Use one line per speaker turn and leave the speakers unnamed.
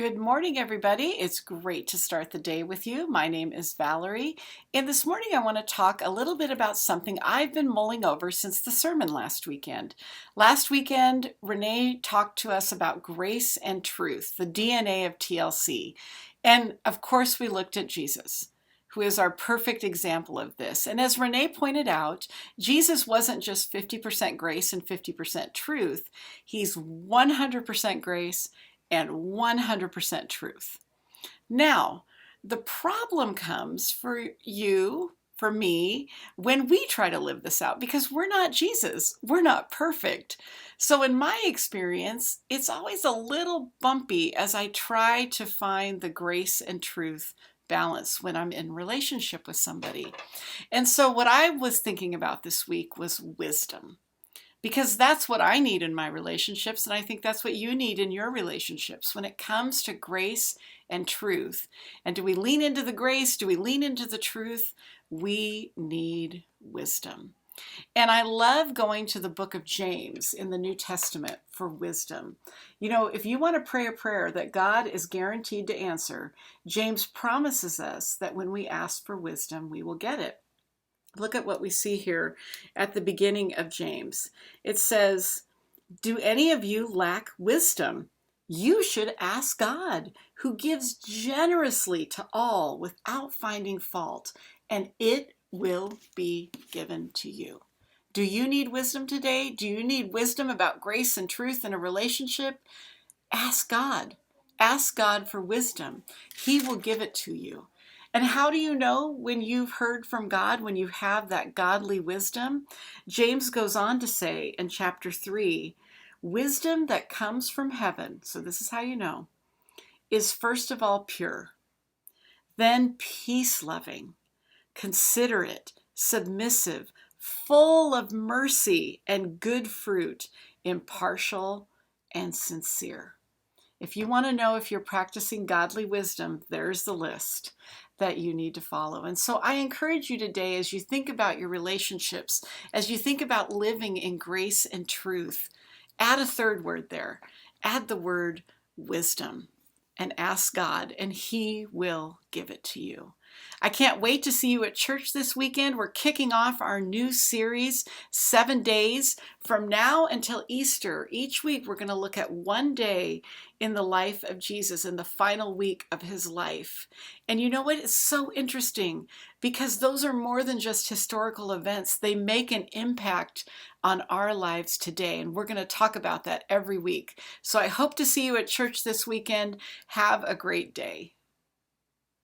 Good morning, everybody. It's great to start the day with you. My name is Valerie, and this morning I want to talk a little bit about something I've been mulling over since the sermon last weekend. Last weekend, Renee talked to us about grace and truth, the DNA of TLC. And of course, we looked at Jesus, who is our perfect example of this. And as Renee pointed out, Jesus wasn't just 50% grace and 50% truth. He's 100% grace and 100% truth. Now, the problem comes for you, for me, when we try to live this out, because we're not Jesus. We're not perfect. So in my experience, it's always a little bumpy as I try to find the grace and truth balance when I'm in relationship with somebody. And so what I was thinking about this week was wisdom. Because that's what I need in my relationships, and I think that's what you need in your relationships when it comes to grace and truth. And do we lean into the grace? Do we lean into the truth? We need wisdom. And I love going to the book of James in the New Testament for wisdom. You know, if you want to pray a prayer that God is guaranteed to answer, James promises us that when we ask for wisdom, we will get it. Look at what we see here at the beginning of James. It says, "Do any of you lack wisdom? You should ask God, who gives generously to all without finding fault, and it will be given to you." Do you need wisdom today? Do you need wisdom about grace and truth in a relationship? Ask God. Ask God for wisdom. He will give it to you. And how do you know when you've heard from God, when you have that godly wisdom? James goes on to say in chapter 3, wisdom that comes from heaven, so this is how you know, is first of all pure, then peace-loving, considerate, submissive, full of mercy and good fruit, impartial and sincere. If you want to know if you're practicing godly wisdom, there's the list that you need to follow. And so I encourage you today, as you think about your relationships, as you think about living in grace and truth, add a third word there. Add the word wisdom and ask God, and He will give it to you. I can't wait to see you at church this weekend. We're kicking off our new series, 7 days from now until Easter. Each week, we're going to look at one day in the life of Jesus in the final week of his life. And you know what? It's so interesting because those are more than just historical events. They make an impact on our lives today. And we're going to talk about that every week. So I hope to see you at church this weekend. Have a great day.